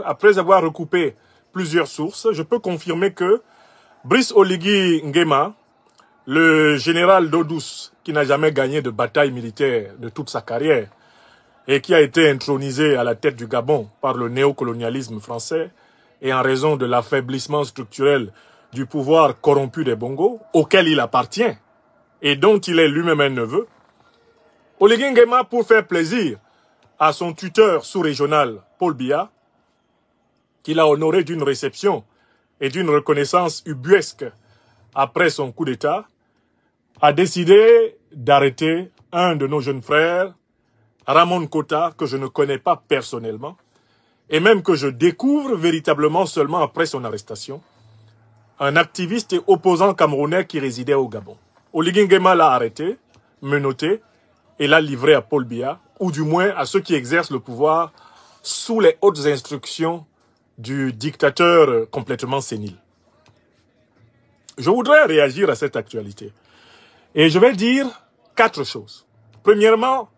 après avoir recoupé plusieurs sources, je peux confirmer que Brice Oligui Nguema, le général d'eau douce, qui n'a jamais gagné de bataille militaire de toute sa carrière, et qui a été intronisé à la tête du Gabon par le néocolonialisme français, et en raison de l'affaiblissement structurel du pouvoir corrompu des Bongo, auquel il appartient, et dont il est lui-même un neveu, Oligui Nguema, pour faire plaisir à son tuteur sous-régional, Paul Biya, qu'il a honoré d'une réception et d'une reconnaissance ubuesque après son coup d'État, a décidé d'arrêter un de nos jeunes frères, Ramon Kota, que je ne connais pas personnellement, et même que je découvre véritablement seulement après son arrestation, un activiste et opposant camerounais qui résidait au Gabon. Oligui Nguema l'a arrêté, menotté, et l'a livré à Paul Biya, ou du moins à ceux qui exercent le pouvoir sous les hautes instructions du dictateur complètement sénile. Je voudrais réagir à cette actualité. Et je vais dire 4 choses. Premièrement,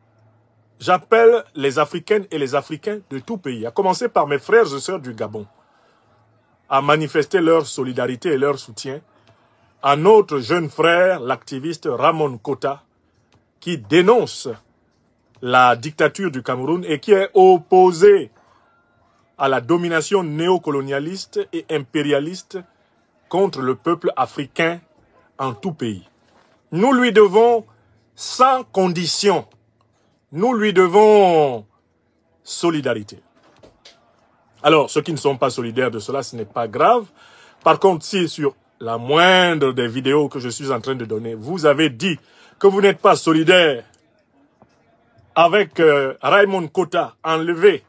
j'appelle les Africaines et les Africains de tout pays, à commencer par mes frères et sœurs du Gabon, à manifester leur solidarité et leur soutien à notre jeune frère, l'activiste Ramon Kota, qui dénonce la dictature du Cameroun et qui est opposé à la domination néocolonialiste et impérialiste contre le peuple africain en tout pays. Nous lui devons sans condition, nous lui devons solidarité. Alors, ceux qui ne sont pas solidaires de cela, ce n'est pas grave. Par contre, si sur la moindre des vidéos que je suis en train de donner, vous avez dit que vous n'êtes pas solidaire avec Raymond Kota, enlevé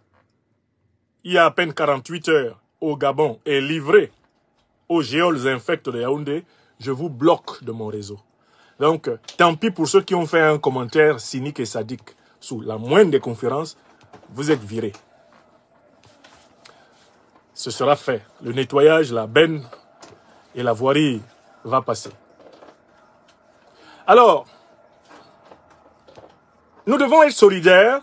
il y a à peine 48 heures au Gabon et livré aux géoles infectes de Yaoundé, je vous bloque de mon réseau. Donc, tant pis pour ceux qui ont fait un commentaire cynique et sadique. Sous la moindre des conférences, vous êtes virés. Ce sera fait. Le nettoyage, la benne et la voirie va passer. Alors, nous devons être solidaires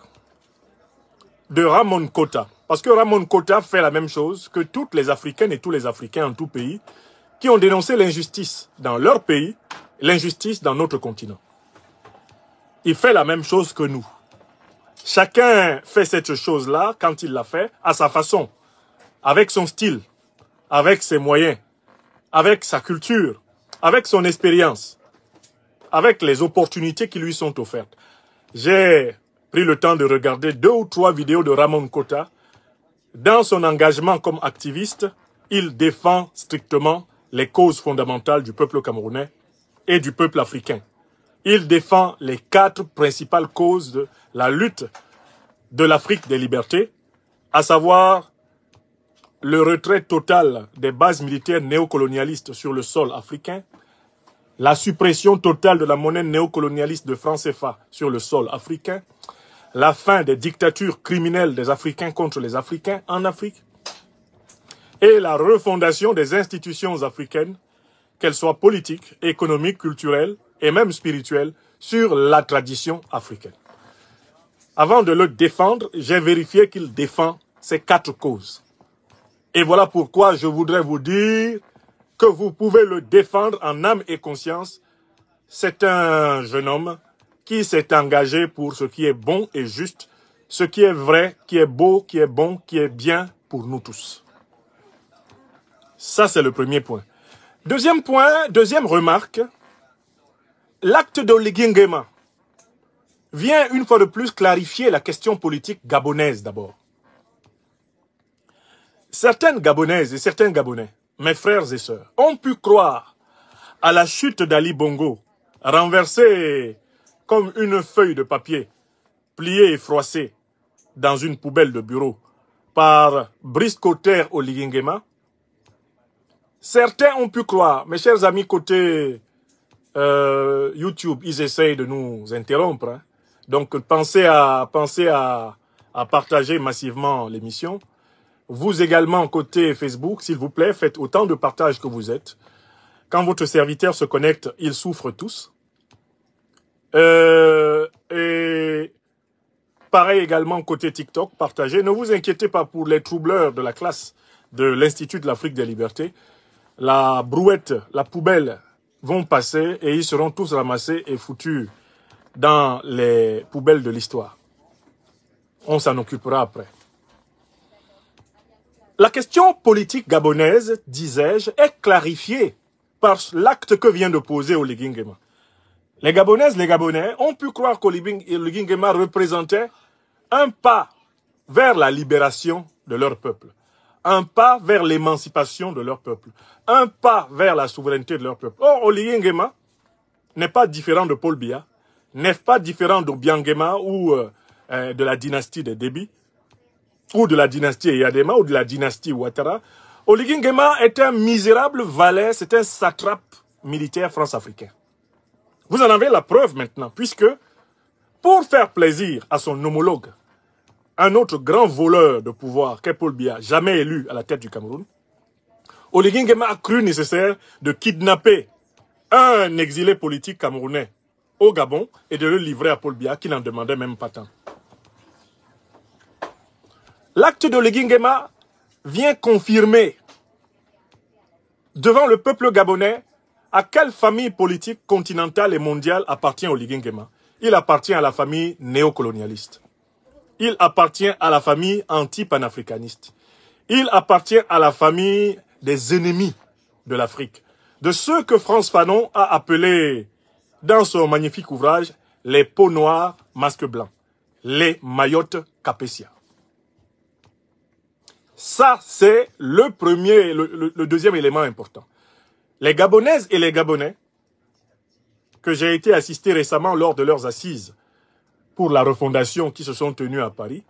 de Ramon Kota. Parce que Ramon Kota fait la même chose que toutes les Africaines et tous les Africains en tout pays qui ont dénoncé l'injustice dans leur pays, l'injustice dans notre continent. Il fait la même chose que nous. Chacun fait cette chose-là quand il l'a fait à sa façon, avec son style, avec ses moyens, avec sa culture, avec son expérience, avec les opportunités qui lui sont offertes. J'ai pris le temps de regarder 2 ou 3 vidéos de Ramon Kota. Dans son engagement comme activiste, il défend strictement les causes fondamentales du peuple camerounais et du peuple africain. Il défend les 4 principales causes de la lutte de l'Afrique des libertés, à savoir le retrait total des bases militaires néocolonialistes sur le sol africain, la suppression totale de la monnaie néocolonialiste de franc CFA sur le sol africain, la fin des dictatures criminelles des Africains contre les Africains en Afrique et la refondation des institutions africaines, qu'elles soient politiques, économiques, culturelles et même spirituelles, sur la tradition africaine. Avant de le défendre, j'ai vérifié qu'il défend ces 4 causes. Et voilà pourquoi je voudrais vous dire que vous pouvez le défendre en âme et conscience. C'est un jeune homme qui s'est engagé pour ce qui est bon et juste, ce qui est vrai, qui est beau, qui est bon, qui est bien pour nous tous. Ça, c'est le premier point. Deuxième point, deuxième remarque, l'acte d'Oligui Nguema vient une fois de plus clarifier la question politique gabonaise d'abord. Certaines Gabonaises et certains Gabonais, mes frères et sœurs, ont pu croire à la chute d'Ali Bongo, renversé comme une feuille de papier, pliée et froissée dans une poubelle de bureau par Brice Kotter Oligui Nguema. Certains ont pu croire, mes chers amis côté YouTube, ils essayent de nous interrompre. Hein. Donc pensez à partager massivement l'émission. Vous également côté Facebook, s'il vous plaît, faites autant de partage que vous êtes. Quand votre serviteur se connecte, ils souffrent tous. Et Pareil également côté TikTok, partagez. Ne vous inquiétez pas pour les troubleurs de la classe de l'Institut de l'Afrique des Libertés. La brouette, la poubelle vont passer et ils seront tous ramassés et foutus dans les poubelles de l'histoire. On s'en occupera après. La question politique gabonaise, disais-je, est clarifiée par l'acte que vient de poser Oligui Nguema. Les Gabonaises, les Gabonais ont pu croire qu'Oligui Nguema représentait un pas vers la libération de leur peuple, un pas vers l'émancipation de leur peuple, un pas vers la souveraineté de leur peuple. Or, Oligui Nguema n'est pas différent de Paul Biya, n'est pas différent d'Obiang Nguema ou de la dynastie des Déby, ou de la dynastie Eyadema, ou de la dynastie Ouattara. Oligui Nguema est un misérable valet, c'est un satrape militaire france-africain. Vous en avez la preuve maintenant, puisque pour faire plaisir à son homologue, un autre grand voleur de pouvoir qu'est Paul Biya, jamais élu à la tête du Cameroun, Oligui Nguema a cru nécessaire de kidnapper un exilé politique camerounais au Gabon et de le livrer à Paul Biya, qui n'en demandait même pas tant. L'acte d'Oligui Nguema vient confirmer devant le peuple gabonais à quelle famille politique continentale et mondiale appartient Oligui Nguema. Il appartient à la famille néocolonialiste. Il appartient à la famille anti-panafricaniste. Il appartient à la famille des ennemis de l'Afrique. De ceux que France Fanon a appelés dans son magnifique ouvrage les peaux noires, masques blancs. Les Mayotte Capétia. Ça, c'est le deuxième élément important. Les Gabonaises et les Gabonais, que j'ai été assisté récemment lors de leurs assises pour la refondation qui se sont tenues à Paris,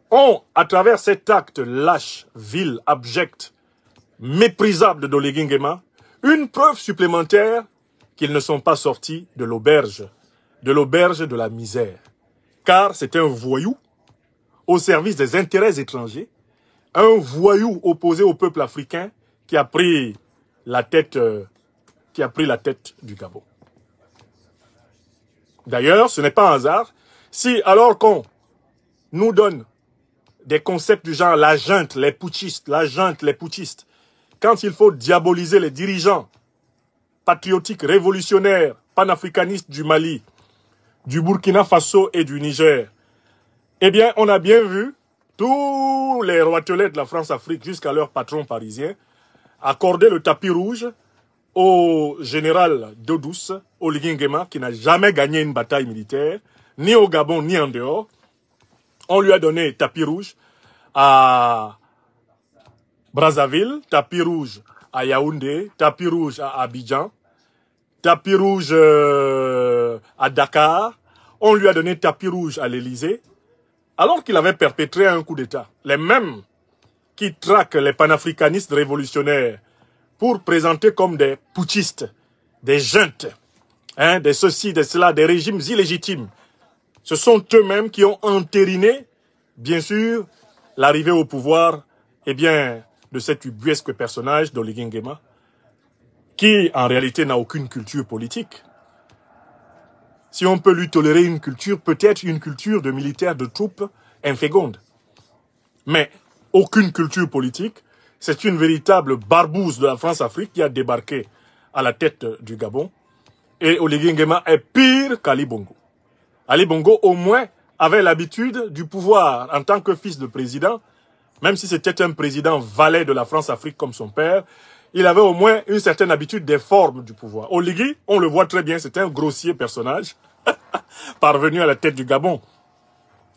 ont, à travers cet acte lâche, vil, abject, méprisable d'Oligui Nguema, une preuve supplémentaire qu'ils ne sont pas sortis de l'auberge de la misère. Car c'est un voyou au service des intérêts étrangers, un voyou opposé au peuple africain qui a pris la tête du Gabon. D'ailleurs, ce n'est pas un hasard si, alors qu'on nous donne des concepts du genre la junte, les putschistes, quand il faut diaboliser les dirigeants patriotiques, révolutionnaires, panafricanistes du Mali, du Burkina Faso et du Niger, eh bien, on a bien vu tous les roitelets de la France-Afrique jusqu'à leur patron parisien accorder le tapis rouge au général d'eau douce, Oligui Nguema, qui n'a jamais gagné une bataille militaire, ni au Gabon, ni en dehors. On lui a donné tapis rouge à Brazzaville, tapis rouge à Yaoundé, tapis rouge à Abidjan, tapis rouge à Dakar. On lui a donné tapis rouge à l'Élysée, alors qu'il avait perpétré un coup d'État. Les mêmes qui traquent les panafricanistes révolutionnaires pour présenter comme des putschistes, des juntes, des ceci, des cela, des régimes illégitimes. Ce sont eux-mêmes qui ont entériné, bien sûr, l'arrivée au pouvoir, de cet ubuesque personnage d'Oligui Nguema, qui, en réalité, n'a aucune culture politique. Si on peut lui tolérer une culture, peut-être une culture de militaire de troupes inféconde. Mais aucune culture politique, c'est une véritable barbouze de la France-Afrique qui a débarqué à la tête du Gabon. Et Oligui Nguema est pire qu'Ali Bongo. Ali Bongo, au moins, avait l'habitude du pouvoir en tant que fils de président, même si c'était un président valet de la France-Afrique comme son père, il avait au moins une certaine habitude des formes du pouvoir. Oligui, on le voit très bien, c'est un grossier personnage, parvenu à la tête du Gabon.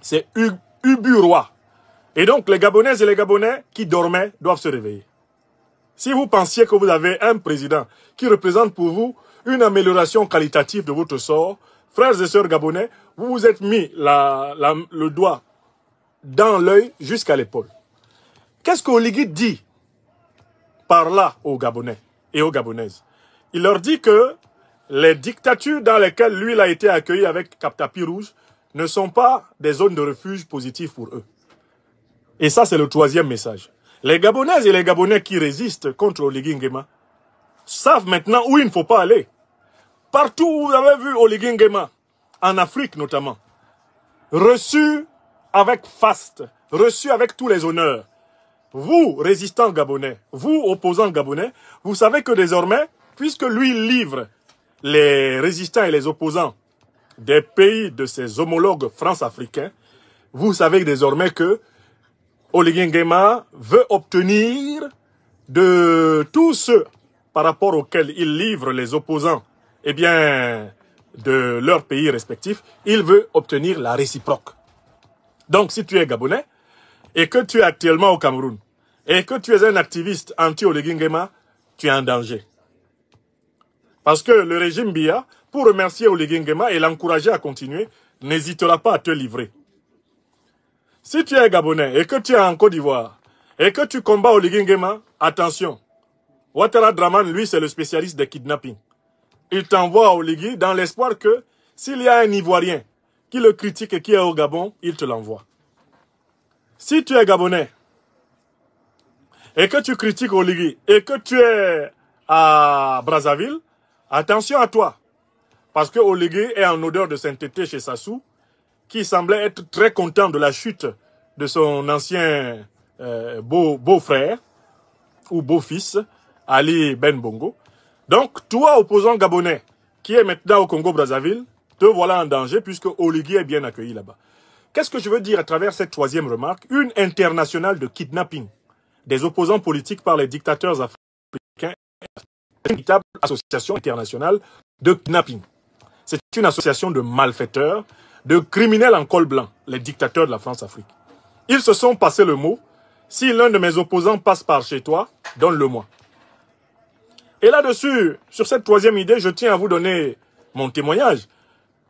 C'est Ubu Roi. Et donc, les Gabonaises et les Gabonais qui dormaient doivent se réveiller. Si vous pensiez que vous avez un président qui représente pour vous une amélioration qualitative de votre sort, frères et sœurs gabonais, vous vous êtes mis le doigt dans l'œil jusqu'à l'épaule. Qu'est-ce qu'Oligui dit par là aux Gabonais et aux Gabonaises? Il leur dit que les dictatures dans lesquelles lui il a été accueilli avec tapis rouge ne sont pas des zones de refuge positives pour eux. Et ça, c'est le troisième message. Les Gabonaises et les Gabonais qui résistent contre Oligui Nguema savent maintenant où il ne faut pas aller. Partout où vous avez vu Oligui Nguema, en Afrique notamment, reçu avec faste, reçu avec tous les honneurs. Vous, résistants gabonais, vous, opposants gabonais, vous savez que désormais, puisque lui livre les résistants et les opposants des pays de ses homologues france-africains, vous savez désormais que Oligui Nguema veut obtenir de tous ceux par rapport auxquels il livre les opposants, eh bien, de leurs pays respectifs, il veut obtenir la réciproque. Donc, si tu es gabonais et que tu es actuellement au Cameroun et que tu es un activiste anti-Oligui Nguema, tu es en danger. Parce que le régime Biya, pour remercier Oligui Nguema et l'encourager à continuer, n'hésitera pas à te livrer. Si tu es gabonais et que tu es en Côte d'Ivoire et que tu combats Oligui Nguema, attention, Ouattara Draman, lui, c'est le spécialiste des kidnappings. Il t'envoie à Oligui dans l'espoir que s'il y a un Ivoirien qui le critique et qui est au Gabon, il te l'envoie. Si tu es gabonais et que tu critiques Oligui et que tu es à Brazzaville, attention à toi. Parce que Oligui est en odeur de sainteté chez Sassou, qui semblait être très content de la chute de son ancien beau-frère ou beau-fils, Ali Ben Bongo. Donc, toi, opposant gabonais, qui est maintenant au Congo-Brazzaville, te voilà en danger puisque Oligui est bien accueilli là-bas. Qu'est-ce que je veux dire à travers cette troisième remarque? Une internationale de kidnapping des opposants politiques par les dictateurs africains, une véritable association internationale de kidnapping. C'est une association de malfaiteurs, de criminels en col blanc, les dictateurs de la France-Afrique. Ils se sont passé le mot, si l'un de mes opposants passe par chez toi, donne-le-moi. Et là-dessus, sur cette troisième idée, je tiens à vous donner mon témoignage.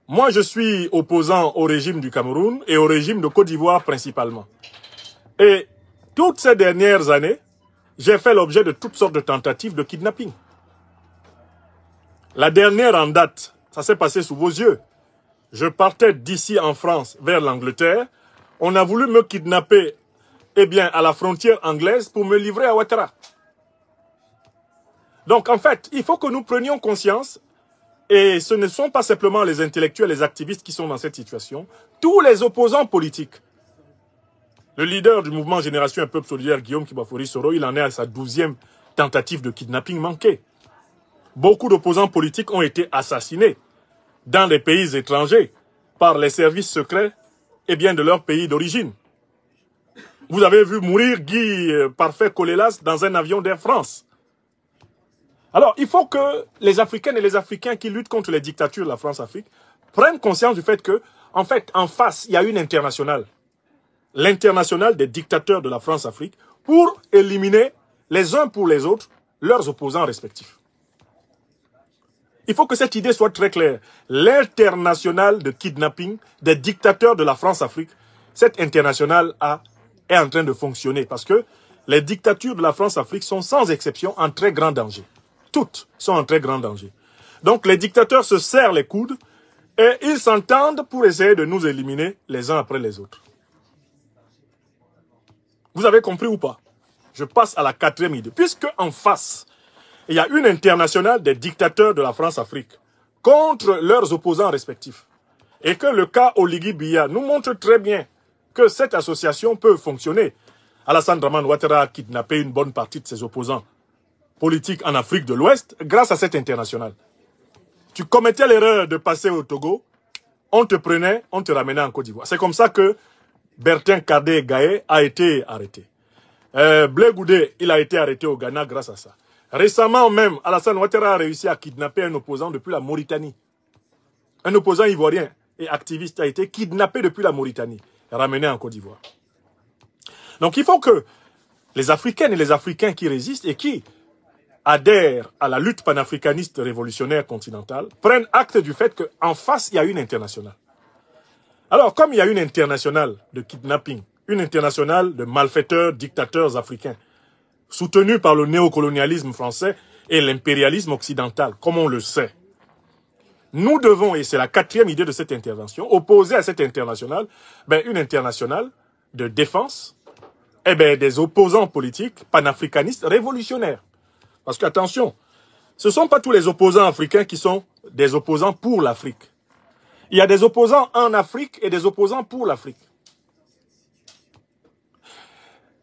Moi, je suis opposant au régime du Cameroun et au régime de Côte d'Ivoire principalement. Et toutes ces dernières années, j'ai fait l'objet de toutes sortes de tentatives de kidnapping. La dernière en date, ça s'est passé sous vos yeux. Je partais d'ici en France vers l'Angleterre. On a voulu me kidnapper, eh bien, à la frontière anglaise pour me livrer à Ouattara. Donc, en fait, il faut que nous prenions conscience, et ce ne sont pas simplement les intellectuels, les activistes qui sont dans cette situation, tous les opposants politiques. Le leader du mouvement Génération Un Peuple Solidaire, Guillaume Kibafori Soro, il en est à sa 12e tentative de kidnapping manquée. Beaucoup d'opposants politiques ont été assassinés dans des pays étrangers par les services secrets eh bien, de leur pays d'origine. Vous avez vu mourir Guy Parfait Kolelas dans un avion d'Air France. Alors, il faut que les Africaines et les Africains qui luttent contre les dictatures de la France-Afrique prennent conscience du fait que, en fait, en face, il y a une internationale. L'internationale des dictateurs de la France-Afrique pour éliminer les uns pour les autres leurs opposants respectifs. Il faut que cette idée soit très claire. L'internationale de kidnapping des dictateurs de la France-Afrique, cette internationale est en train de fonctionner parce que les dictatures de la France-Afrique sont sans exception en très grand danger. Toutes sont en très grand danger. Donc les dictateurs se serrent les coudes et ils s'entendent pour essayer de nous éliminer les uns après les autres. Vous avez compris ou pas? Je passe à la quatrième idée. Puisque en face, il y a une internationale des dictateurs de la France-Afrique contre leurs opposants respectifs. Et que le cas Oligui Biya nous montre très bien que cette association peut fonctionner. Alassane Dramane Ouattara a kidnappé une bonne partie de ses opposants politiques en Afrique de l'Ouest grâce à cette internationale. Tu commettais l'erreur de passer au Togo, on te prenait, on te ramenait en Côte d'Ivoire. C'est comme ça que Bertin Kardé Gaye a été arrêté. Blé Goudé, il a été arrêté au Ghana grâce à ça. Récemment même, Alassane Ouattara a réussi à kidnapper un opposant depuis la Mauritanie. Un opposant ivoirien et activiste a été kidnappé depuis la Mauritanie et ramené en Côte d'Ivoire. Donc il faut que les Africaines et les Africains qui résistent et qui adhèrent à la lutte panafricaniste révolutionnaire continentale prennent acte du fait qu'en face, il y a une internationale. Alors, comme il y a une internationale de kidnapping, une internationale de malfaiteurs, dictateurs africains, soutenue par le néocolonialisme français et l'impérialisme occidental, comme on le sait, nous devons, et c'est la quatrième idée de cette intervention, opposer à cette internationale, une internationale de défense des opposants politiques panafricanistes révolutionnaires. Parce qu'attention, ce ne sont pas tous les opposants africains qui sont des opposants pour l'Afrique. Il y a des opposants en Afrique et des opposants pour l'Afrique.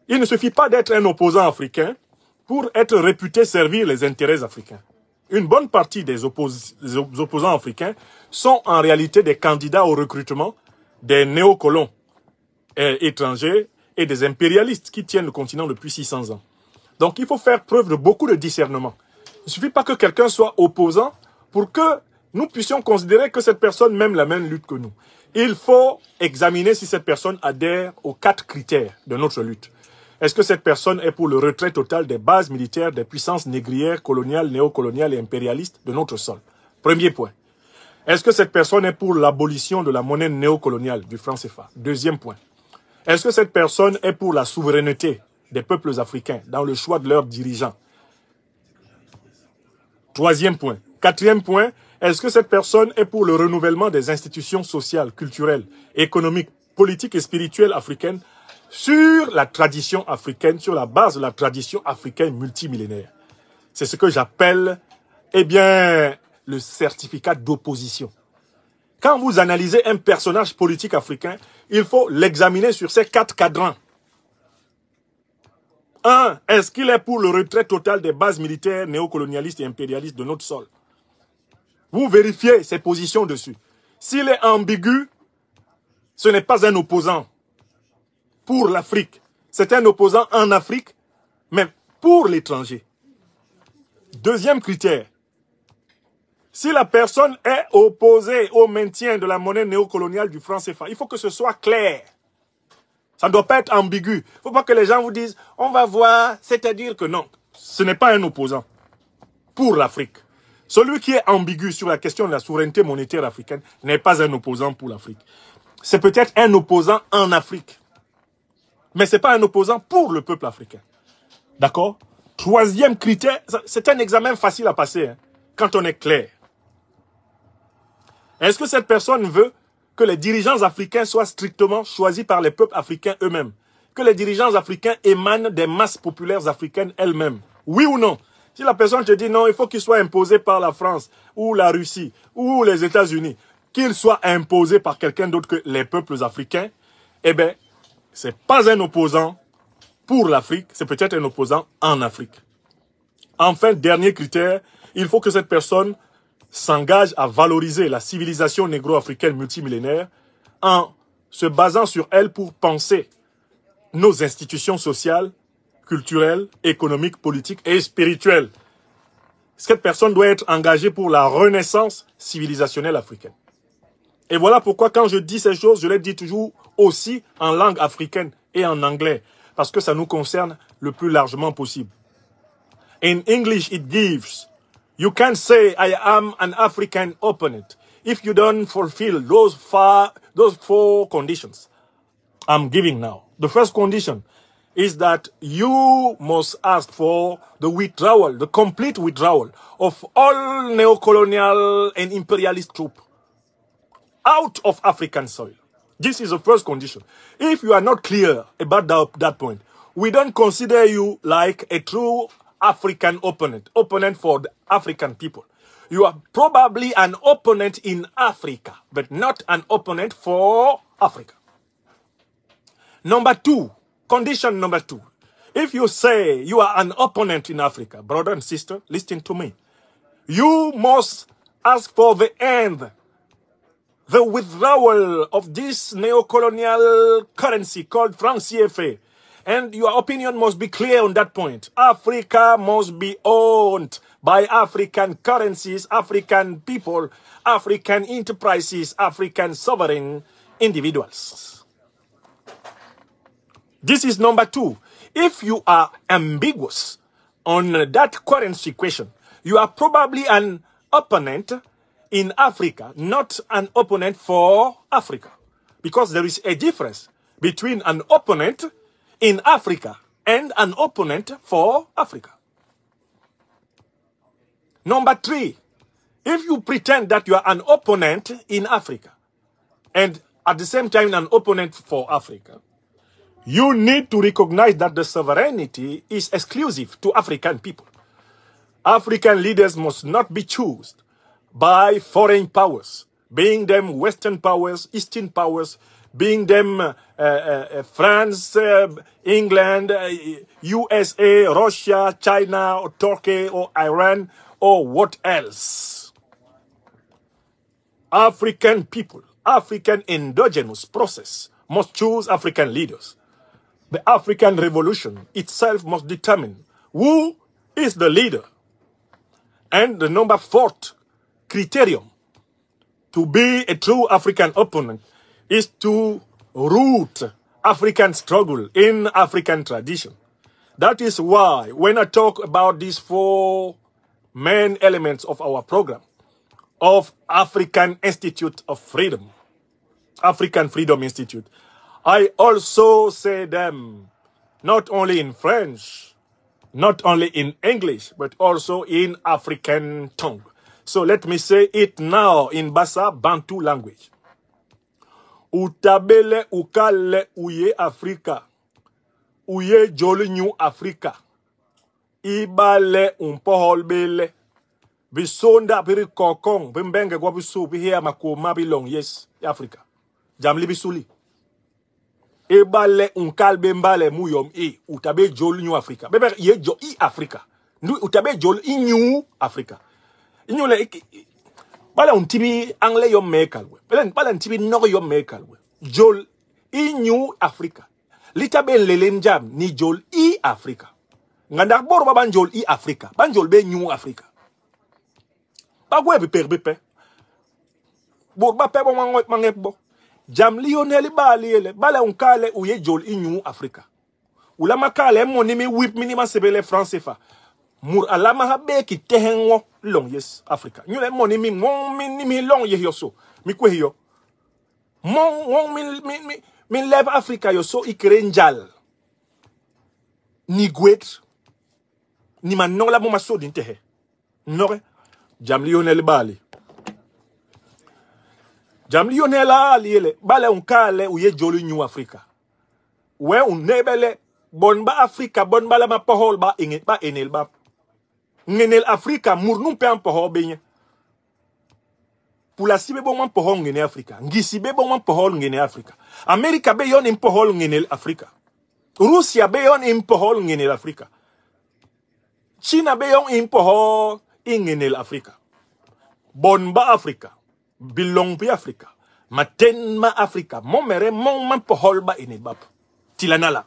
Il ne suffit pas d'être un opposant africain pour être réputé servir les intérêts africains. Une bonne partie des opposants africains sont en réalité des candidats au recrutement des néocolons étrangers et des impérialistes qui tiennent le continent depuis 600 ans. Donc il faut faire preuve de beaucoup de discernement. Il ne suffit pas que quelqu'un soit opposant pour que nous puissions considérer que cette personne mène la même lutte que nous. Il faut examiner si cette personne adhère aux 4 critères de notre lutte. Est-ce que cette personne est pour le retrait total des bases militaires des puissances négrières, coloniales, néocoloniales et impérialistes de notre sol? Premier point. Est-ce que cette personne est pour l'abolition de la monnaie néocoloniale du franc CFA? Deuxième point. Est-ce que cette personne est pour la souveraineté des peuples africains dans le choix de leurs dirigeants? Troisième point. Quatrième point. Est-ce que cette personne est pour le renouvellement des institutions sociales, culturelles, économiques, politiques et spirituelles africaines sur la tradition africaine, sur la base de la tradition africaine multimillénaire? C'est ce que j'appelle, eh bien, le certificat d'opposition. Quand vous analysez un personnage politique africain, il faut l'examiner sur ces 4 cadrans. 1. Est-ce qu'il est pour le retrait total des bases militaires néocolonialistes et impérialistes de notre sol? Vous vérifiez ses positions dessus. S'il est ambigu, ce n'est pas un opposant pour l'Afrique. C'est un opposant en Afrique, mais pour l'étranger. Deuxième critère. Si la personne est opposée au maintien de la monnaie néocoloniale du franc CFA, il faut que ce soit clair. Ça ne doit pas être ambigu. Il ne faut pas que les gens vous disent, on va voir, c'est-à-dire que non. Ce n'est pas un opposant pour l'Afrique. Celui qui est ambigu sur la question de la souveraineté monétaire africaine n'est pas un opposant pour l'Afrique. C'est peut-être un opposant en Afrique. Mais ce n'est pas un opposant pour le peuple africain. D'accord? Troisième critère, c'est un examen facile à passer, hein, quand on est clair. Est-ce que cette personne veut que les dirigeants africains soient strictement choisis par les peuples africains eux-mêmes? Que les dirigeants africains émanent des masses populaires africaines elles-mêmes? Oui ou non? Si la personne te dit non, il faut qu'il soit imposé par la France, ou la Russie, ou les États-Unis, qu'il soit imposé par quelqu'un d'autre que les peuples africains, eh bien, ce n'est pas un opposant pour l'Afrique, c'est peut-être un opposant en Afrique. Enfin, dernier critère, il faut que cette personne s'engage à valoriser la civilisation négro-africaine multimillénaire en se basant sur elle pour penser nos institutions sociales, culturelles, économiques, politiques et spirituelles. Cette personne doit être engagée pour la renaissance civilisationnelle africaine. Et voilà pourquoi quand je dis ces choses, je les dis toujours aussi en langue africaine et en anglais, parce que ça nous concerne le plus largement possible. In English, it gives. You can't say, I am an African opponent if you don't fulfill those 4 conditions I'm giving now. The first condition is that you must ask for the withdrawal, the complete withdrawal of all neocolonial and imperialist troops out of African soil. This is the first condition. If you are not clear about that point, we don't consider you like a true African opponent for the African people. You are probably an opponent in Africa, but not an opponent for Africa. Number 2, condition number 2. If you say you are an opponent in Africa, brother and sister, listen to me. You must ask for the end, the withdrawal of this neo-colonial currency called franc CFA. And your opinion must be clear on that point. Africa must be owned by African currencies, African people, African enterprises, African sovereign individuals. This is number 2. If you are ambiguous on that currency question, you are probably an opponent in Africa, not an opponent for Africa. Because there is a difference between an opponent in Africa and an opponent for Africa. Number 3, if you pretend that you are an opponent in Africa and at the same time an opponent for Africa, you need to recognize that the sovereignty is exclusive to African people. African leaders must not be chosen by foreign powers being them Western powers, Eastern powers, being them France, England, USA, Russia, China, or Turkey, or Iran, or what else. African people, African endogenous process must choose African leaders. The African revolution itself must determine who is the leader. And the number 4th criterion to be a true African opponent is to root African struggle in African tradition. That is why when I talk about these 4 main elements of our program, of African Institute of Freedom, African Freedom Institute, I also say them not only in French, not only in English, but also in African tongue. So let me say it now in Bassa Bantu language. Utabele ukale uye Afrika, uye joli new Afrika, ibale umpoholbele, bisonda biri kokong, bimbenge kwa bisu bihia makuma bilong yes Afrika, jamli bisuli. Ebale unkalbe mbale muyom utabe joli new Afrika, bebe ye jo Afrika, utabe joli new Afrika. Inyo le bala untibi angle yom mekalwe. Bala untibi no yom mekalwe. Jol new Africa. Lita ben lelem jam ni jol Africa. Nganda bor ba banjol Africa. Banjol be new Africa. Ba gwe be pe. Bor ba pe bo mangep bo. Jam Lionel Baliele. Bala unkale uye jol new Africa. Ulama kale monimi whip minima sebele France fa. Mur alama habe ki tehengo long yes Africa. Nyule moni mi mon mi long ye yoso. Mi kwe yo. Mon mi leve Africa yoso ikere njal. Ni gwet. Ni man non la mo maso din tehe. Nore. Jam Lionel Bali. Jam Lionel Ali bale unkale uye joli new Africa. We unebele bon ba Africa bon bala ma pohol ba inget ba enel ba. Ngenel Afrika mournum pe ampoho benye. Pour la sibe bon man poho ngene Afrika. Ngisibe bon man poho ngene Afrika. Amerika be yon impoho ngene Afrika. Russia be yon impoho ngene Afrika. China be yon impoho ngene Afrika. Bon ba Afrika. Bilong pe Afrika. Maten ma Afrika. Mon mere mon man poho ba ene bab. Tilanala.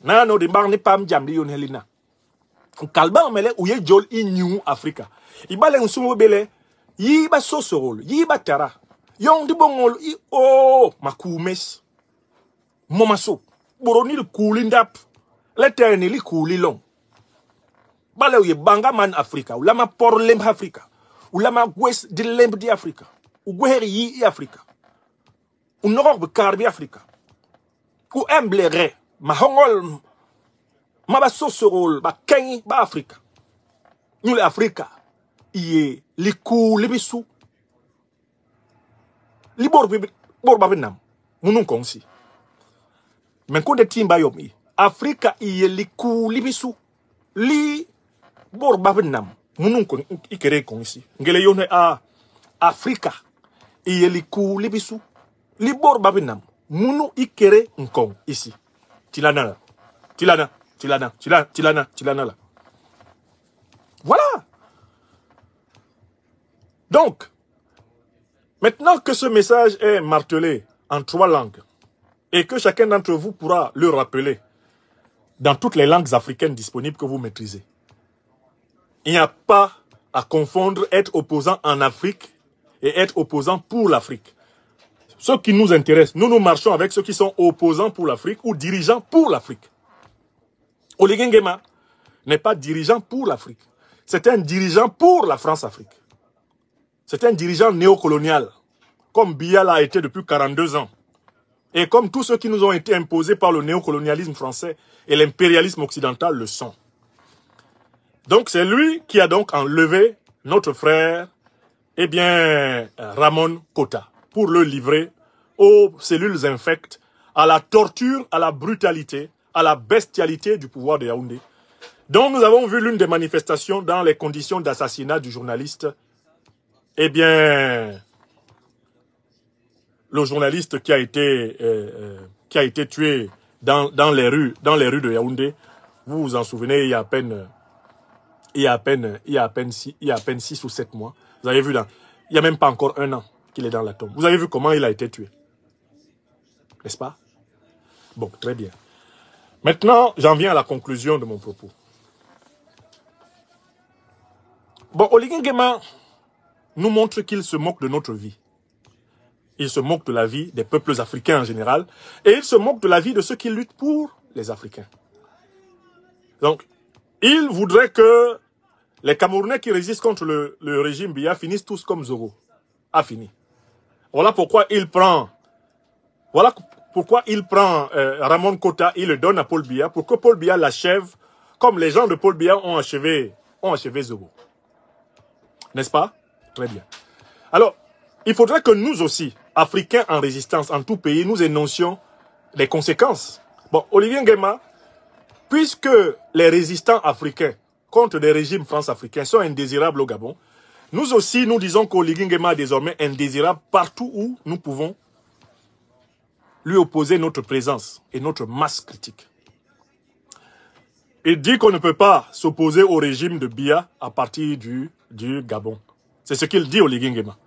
Nano de barne pam jambi yon helina. Kalba mele uye jol new Africa. Ibale nsumo bele yiba sosorol, yiba tara. Yon di bongol makumes. Momaso. Boroni li kulindap. Leteni li kulilong. Bale uye banga man Africa. Ulama por lemb Africa. Ulama gwes di lemb di Africa. Ugweheri yi Africa. Unorok bekarbi Africa. U emblere. Mahongol ma ba sosorol ba kenyi ba Afrika. Nous les Afrika iye li kou li bisu. Li bor ba benam. Munun konsi. Men ko de timba yom i. Afrika iye li kou li bisu. Li bor ba benam. Munun kon ikere konsi. Ngele yone Afrika iye li kou li bisu. Li bor ba benam. Munu ikere nkong ici. Tilana. Là. Voilà. Donc, maintenant que ce message est martelé en 3 langues et que chacun d'entre vous pourra le rappeler dans toutes les langues africaines disponibles que vous maîtrisez, il n'y a pas à confondre être opposant en Afrique et être opposant pour l'Afrique. Ce qui nous intéresse, nous marchons avec ceux qui sont opposants pour l'Afrique ou dirigeants pour l'Afrique. Oligui Nguema n'est pas dirigeant pour l'Afrique. C'est un dirigeant pour la France-Afrique. C'est un dirigeant néocolonial, comme Biya l'a été depuis 42 ans. Et comme tous ceux qui nous ont été imposés par le néocolonialisme français et l'impérialisme occidental le sont. Donc c'est lui qui a donc enlevé notre frère, Ramon Kota, pour le livrer aux cellules infectes, à la torture, à la brutalité, à la bestialité du pouvoir de Yaoundé. Donc nous avons vu l'une des manifestations dans les conditions d'assassinat du journaliste, le journaliste qui a été tué dans les rues de Yaoundé. Vous vous en souvenez, il y a à peine 6 ou 7 mois. Vous avez vu là, il n'y a même pas encore 1 an qu'il est dans la tombe. Vous avez vu comment il a été tué. N'est-ce pas? Bon, très bien. Maintenant, j'en viens à la conclusion de mon propos. Bon, Oligui Nguema nous montre qu'il se moque de notre vie. Il se moque de la vie des peuples africains en général. Et il se moque de la vie de ceux qui luttent pour les Africains. Donc, il voudrait que les Camerounais qui résistent contre le régime Biya finissent tous comme Zogo. A fini. Voilà pourquoi il prend Ramon Kota, il le donne à Paul Biya pour que Paul Biya l'achève comme les gens de Paul Biya ont achevé Zogo. N'est-ce pas? Très bien. Alors, il faudrait que nous aussi, Africains en résistance, en tout pays, nous énoncions les conséquences. Bon, Oligui Nguema, puisque les résistants africains contre des régimes france-africains sont indésirables au Gabon, nous aussi, nous disons qu'Oligui Nguema est désormais indésirable partout où nous pouvons lui opposer notre présence et notre masse critique. Il dit qu'on ne peut pas s'opposer au régime de Biya à partir du Gabon. C'est ce qu'il dit, Oligui Nguema.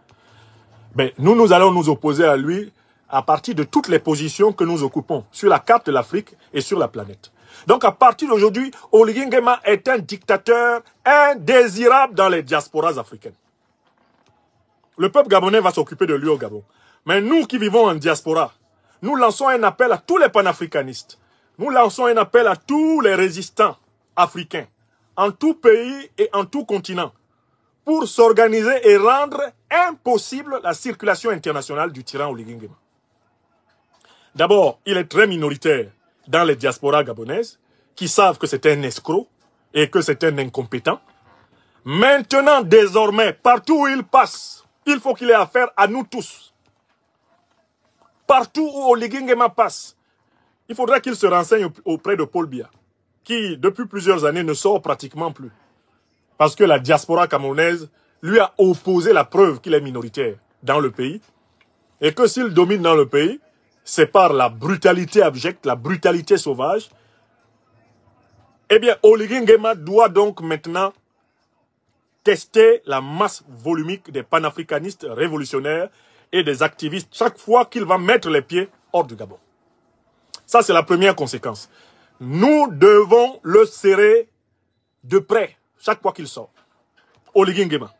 Mais nous allons nous opposer à lui à partir de toutes les positions que nous occupons sur la carte de l'Afrique et sur la planète. Donc à partir d'aujourd'hui, Oligui Nguema est un dictateur indésirable dans les diasporas africaines. Le peuple gabonais va s'occuper de lui au Gabon. Mais nous qui vivons en diaspora, nous lançons un appel à tous les panafricanistes. Nous lançons un appel à tous les résistants africains, en tout pays et en tout continent, pour s'organiser et rendre impossible la circulation internationale du tyran Oligui Nguema. D'abord, il est très minoritaire dans les diasporas gabonaises, qui savent que c'est un escroc et que c'est un incompétent. Maintenant, désormais, partout où il passe, il faut qu'il ait affaire à nous tous. Partout où Oligui Nguema passe, il faudrait qu'il se renseigne auprès de Paul Biya, qui, depuis plusieurs années, ne sort pratiquement plus. Parce que la diaspora camerounaise lui a opposé la preuve qu'il est minoritaire dans le pays. Et que s'il domine dans le pays, c'est par la brutalité abjecte, la brutalité sauvage. Eh bien, Oligui Nguema doit donc maintenant tester la masse volumique des panafricanistes révolutionnaires et des activistes chaque fois qu'il va mettre les pieds hors du Gabon. Ça, c'est la première conséquence. Nous devons le serrer de près chaque fois qu'il sort. Oligui Nguema.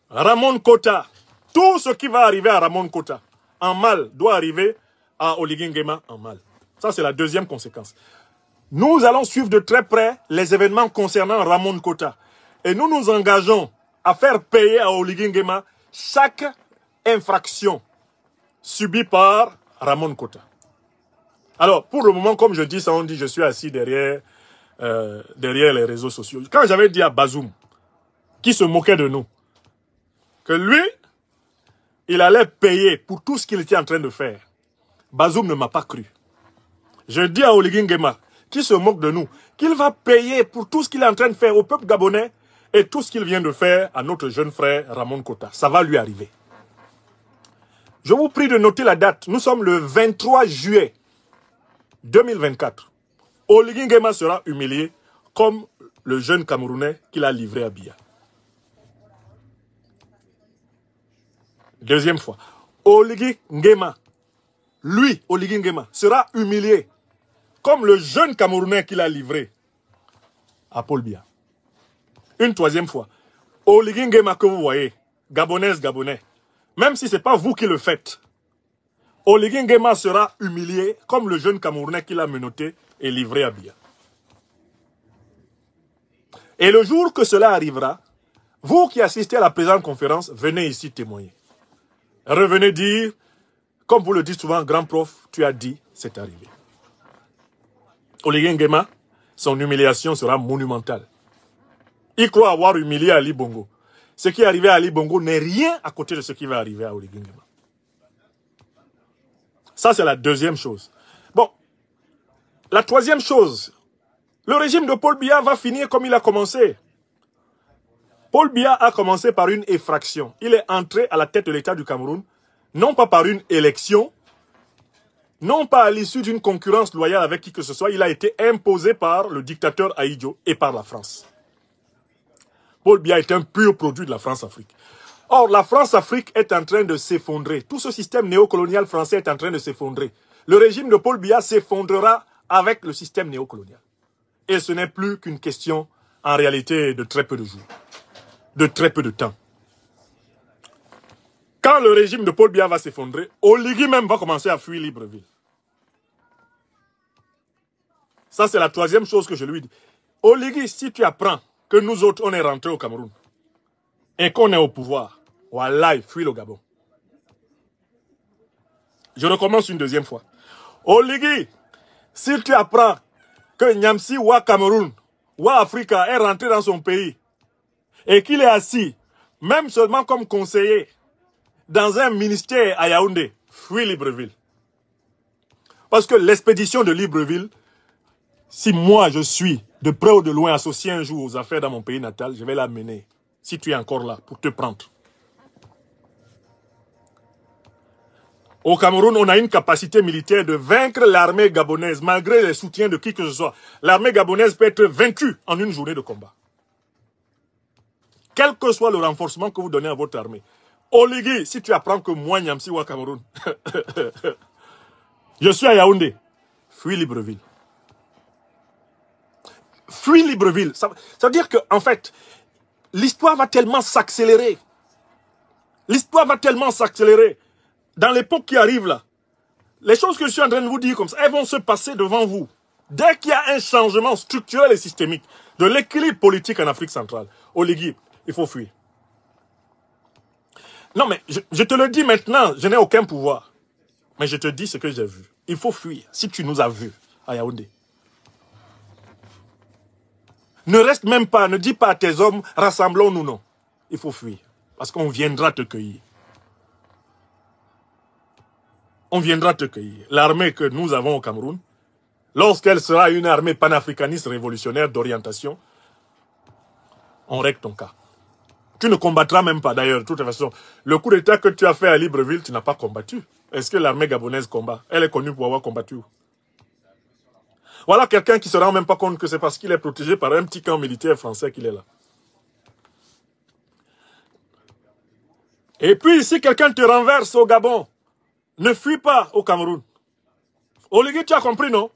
Ramon Kota. Tout ce qui va arriver à Ramon Kota en mal doit arriver à Oligui Nguema en mal. Ça, c'est la deuxième conséquence. Nous allons suivre de très près les événements concernant Ramon Kota. Et nous nous engageons à faire payer à Oligui Nguema chaque infraction subie par Ramon Kota. Alors, pour le moment, comme je dis ça, on dit je suis assis derrière les réseaux sociaux. Quand j'avais dit à Bazoum, qui se moquait de nous, que lui, il allait payer pour tout ce qu'il était en train de faire, Bazoum ne m'a pas cru. Je dis à Oligui Nguema, qui se moque de nous, qu'il va payer pour tout ce qu'il est en train de faire au peuple gabonais et tout ce qu'il vient de faire à notre jeune frère Ramon Kota. Ça va lui arriver. Je vous prie de noter la date. Nous sommes le 23 juillet 2024. Oligui Nguema sera humilié comme le jeune Camerounais qu'il a livré à Biya. Deuxième fois, Oligui Nguema, lui, Oligui Nguema, sera humilié comme le jeune Camerounais qu'il a livré à Paul Biya. Une troisième fois, Oligui Nguema que vous voyez, Gabonais, même si ce n'est pas vous qui le faites, Oligui Nguema sera humilié comme le jeune Camerounais qu'il a menotté et livré à Biya. Et le jour que cela arrivera, vous qui assistez à la présente conférence, venez ici témoigner. Revenez dire, comme vous le dites souvent, grand prof, tu as dit, c'est arrivé. Oligui Nguema, son humiliation sera monumentale. Il croit avoir humilié Ali Bongo. Ce qui est arrivé à Ali Bongo n'est rien à côté de ce qui va arriver à Oligui Nguema. Ça, c'est la deuxième chose. Bon, la troisième chose, le régime de Paul Biya va finir comme il a commencé. Paul Biya a commencé par une effraction. Il est entré à la tête de l'État du Cameroun non pas par une élection, non pas à l'issue d'une concurrence loyale avec qui que ce soit, il a été imposé par le dictateur Ahidjo et par la France. Paul Biya est un pur produit de la France-Afrique. Or, la France-Afrique est en train de s'effondrer. Tout ce système néocolonial français est en train de s'effondrer. Le régime de Paul Biya s'effondrera avec le système néocolonial. Et ce n'est plus qu'une question, en réalité, de très peu de jours, de très peu de temps. Quand le régime de Paul Biya va s'effondrer, Oligui même va commencer à fuir Libreville. Ça, c'est la troisième chose que je lui dis. Oligui, si tu apprends que nous autres, on est rentrés au Cameroun et qu'on est au pouvoir, Wallah, fuis le Gabon. Je recommence une deuxième fois. Oligui, si tu apprends que Nyamsi ou Cameroun ou Africa est rentré dans son pays et qu'il est assis, même seulement comme conseiller, dans un ministère à Yaoundé, fuis Libreville. Parce que l'expédition de Libreville, si moi je suis de près ou de loin associé un jour aux affaires dans mon pays natal, je vais la mener, si tu es encore là, pour te prendre. Au Cameroun, on a une capacité militaire de vaincre l'armée gabonaise, malgré les soutiens de qui que ce soit. L'armée gabonaise peut être vaincue en une journée de combat. Quel que soit le renforcement que vous donnez à votre armée. Oligui, si tu apprends que moi, Nyamsi ou Cameroun, je suis à Yaoundé, fuis Libreville. Fuis Libreville. Ça veut dire que, en fait, l'histoire va tellement s'accélérer. L'histoire va tellement s'accélérer. Dans l'époque qui arrive là, les choses que je suis en train de vous dire comme ça, elles vont se passer devant vous. Dès qu'il y a un changement structurel et systémique de l'équilibre politique en Afrique centrale, Oligui, il faut fuir. Non mais, je te le dis maintenant, je n'ai aucun pouvoir. Mais je te dis ce que j'ai vu. Il faut fuir, si tu nous as vus à Yaoundé. Ne reste même pas, ne dis pas à tes hommes, rassemblons-nous, non. Il faut fuir, parce qu'on viendra te cueillir. On viendra te cueillir. L'armée que nous avons au Cameroun, lorsqu'elle sera une armée panafricaniste révolutionnaire d'orientation, on règle ton cas. Tu ne combattras même pas d'ailleurs, de toute façon. Le coup d'état que tu as fait à Libreville, tu n'as pas combattu. Est-ce que l'armée gabonaise combat? Elle est connue pour avoir combattu. Voilà quelqu'un qui ne se rend même pas compte que c'est parce qu'il est protégé par un petit camp militaire français qu'il est là. Et puis, si quelqu'un te renverse au Gabon, ne fuis pas au Cameroun. Oligui, tu as compris, non?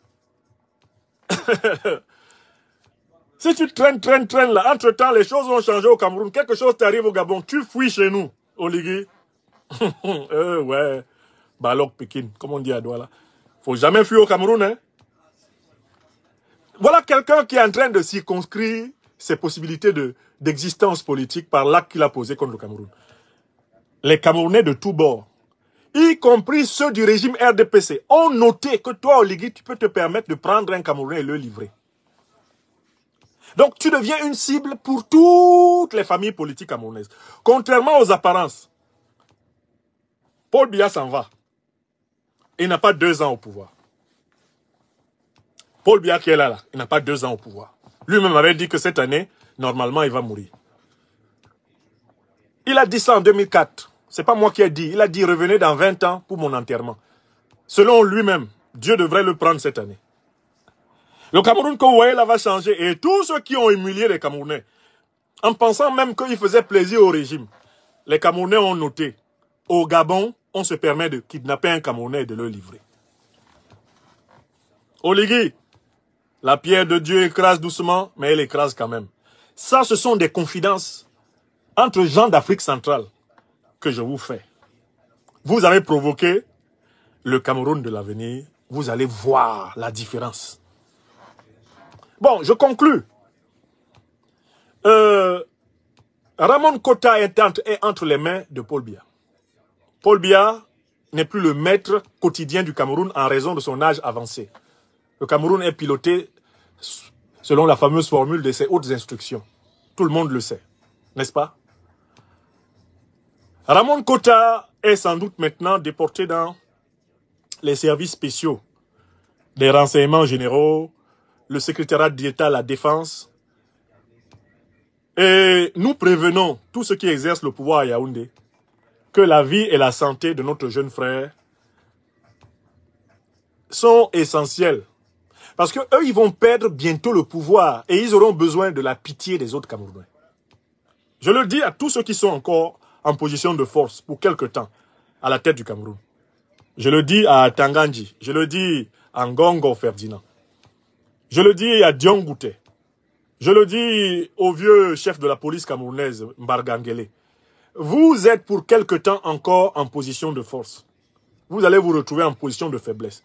Si tu traînes là, entre-temps, les choses vont changer au Cameroun. Quelque chose t'arrive au Gabon, tu fuis chez nous, Oligui. Ouais, Balok Pékin, comme on dit à Douala. Faut jamais fuir au Cameroun, hein? Voilà quelqu'un qui est en train de circonscrire ses possibilités d'existence politique par l'acte qu'il a posé contre le Cameroun. Les Camerounais de tous bords, y compris ceux du régime RDPC, ont noté que toi, Oligui, tu peux te permettre de prendre un Camerounais et le livrer. Donc, tu deviens une cible pour toutes les familles politiques camerounaises. Contrairement aux apparences, Paul Biya s'en va. Il n'a pas 2 ans au pouvoir. Paul Biya qui est là, il n'a pas 2 ans au pouvoir. Lui-même avait dit que cette année, normalement, il va mourir. Il a dit ça en 2004. C'est pas moi qui ai dit. Il a dit, revenez dans 20 ans pour mon enterrement. Selon lui-même, Dieu devrait le prendre cette année. Le Cameroun que vous voyez là va changer. Et tous ceux qui ont humilié les Camerounais, en pensant même qu'il faisait plaisir au régime, les Camerounais ont noté. Au Gabon, on se permet de kidnapper un Camerounais et de le livrer. Oligui, la pierre de Dieu écrase doucement, mais elle écrase quand même. Ça, ce sont des confidences entre gens d'Afrique centrale que je vous fais. Vous avez provoqué le Cameroun de l'avenir. Vous allez voir la différence. Bon, je conclus. Ramon Kota est entre les mains de Paul Biya. Paul Biya n'est plus le maître quotidien du Cameroun en raison de son âge avancé. Le Cameroun est piloté selon la fameuse formule de ses hautes instructions. Tout le monde le sait, n'est-ce pas? Ramon Kota est sans doute maintenant déporté dans les services spéciaux des renseignements généraux, le secrétariat d'État à la défense. Et nous prévenons tous ceux qui exercent le pouvoir à Yaoundé que la vie et la santé de notre jeune frère sont essentielles. Parce que eux, ils vont perdre bientôt le pouvoir et ils auront besoin de la pitié des autres Camerounais. Je le dis à tous ceux qui sont encore en position de force pour quelque temps à la tête du Cameroun. Je le dis à Tangandji, je le dis à Ngongo Ferdinand, je le dis à Dion Gouté, je le dis au vieux chef de la police camerounaise, Mbargangele. Vous êtes pour quelque temps encore en position de force. Vous allez vous retrouver en position de faiblesse.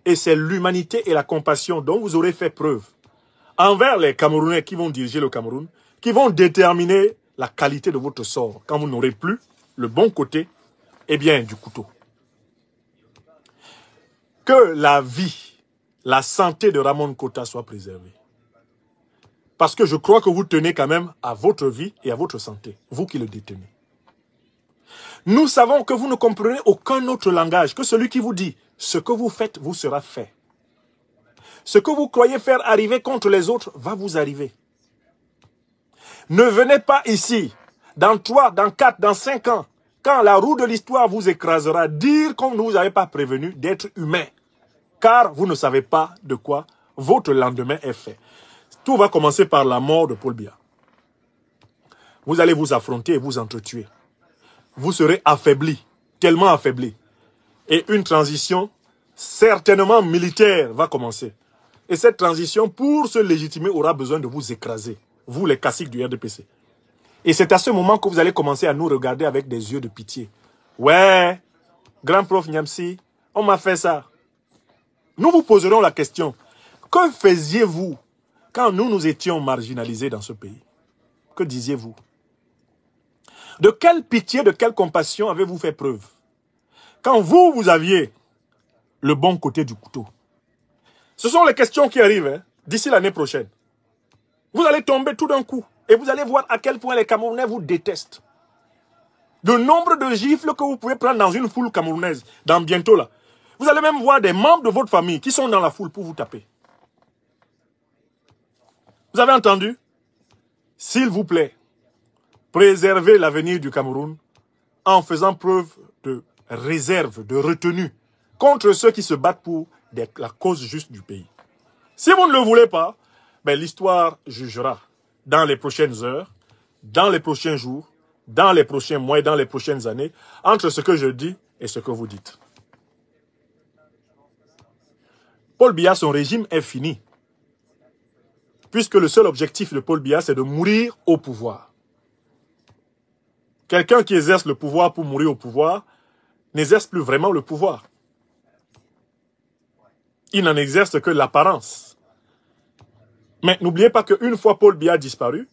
Et c'est l'humanité et la compassion dont vous aurez fait preuve envers les Camerounais qui vont diriger le Cameroun, qui vont déterminer la qualité de votre sort quand vous n'aurez plus le bon côté, eh bien, du couteau. Que la vie, la santé de Ramon Kota soit préservée. Parce que je crois que vous tenez quand même à votre vie et à votre santé, vous qui le détenez. Nous savons que vous ne comprenez aucun autre langage que celui qui vous dit « ce que vous faites vous sera fait ». Ce que vous croyez faire arriver contre les autres va vous arriver. Ne venez pas ici, dans 3, dans 4, dans 5 ans, quand la roue de l'histoire vous écrasera, dire qu'on ne vous avait pas prévenu d'être humain. Car vous ne savez pas de quoi votre lendemain est fait. Tout va commencer par la mort de Paul Biya. Vous allez vous affronter et vous entretuer. Vous serez affaibli, tellement affaibli. Et une transition certainement militaire va commencer. Et cette transition, pour se légitimer, aura besoin de vous écraser. Vous, les caciques du RDPC. Et c'est à ce moment que vous allez commencer à nous regarder avec des yeux de pitié. Ouais, grand prof Niamsi, on m'a fait ça. Nous vous poserons la question. Que faisiez-vous quand nous étions marginalisés dans ce pays? Que disiez-vous? De quelle pitié, de quelle compassion avez-vous fait preuve? Quand vous aviez le bon côté du couteau. Ce sont les questions qui arrivent hein, d'ici l'année prochaine. Vous allez tomber tout d'un coup et vous allez voir à quel point les Camerounais vous détestent. Le nombre de gifles que vous pouvez prendre dans une foule camerounaise, dans bientôt là. Vous allez même voir des membres de votre famille qui sont dans la foule pour vous taper. Vous avez entendu? S'il vous plaît, préservez l'avenir du Cameroun en faisant preuve de réserve, de retenue contre ceux qui se battent pour la cause juste du pays. Si vous ne le voulez pas, ben l'histoire jugera dans les prochaines heures, dans les prochains jours, dans les prochains mois et dans les prochaines années, entre ce que je dis et ce que vous dites. Paul Biya, son régime est fini. Puisque le seul objectif de Paul Biya, c'est de mourir au pouvoir. Quelqu'un qui exerce le pouvoir pour mourir au pouvoir, n'exerce plus vraiment le pouvoir. Il n'en exerce que l'apparence. Mais n'oubliez pas qu'une fois Paul Biya disparu,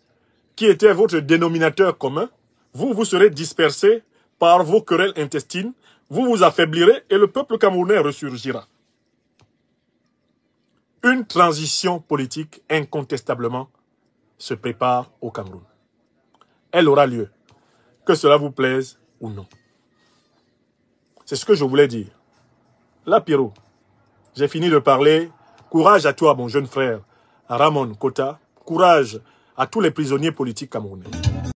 qui était votre dénominateur commun, vous serez dispersés par vos querelles intestines, vous vous affaiblirez et le peuple camerounais ressurgira. Une transition politique incontestablement se prépare au Cameroun. Elle aura lieu, que cela vous plaise ou non. C'est ce que je voulais dire. Là, Pierrot, j'ai fini de parler. Courage à toi, mon jeune frère, Ramon Kota. Courage à tous les prisonniers politiques camerounais.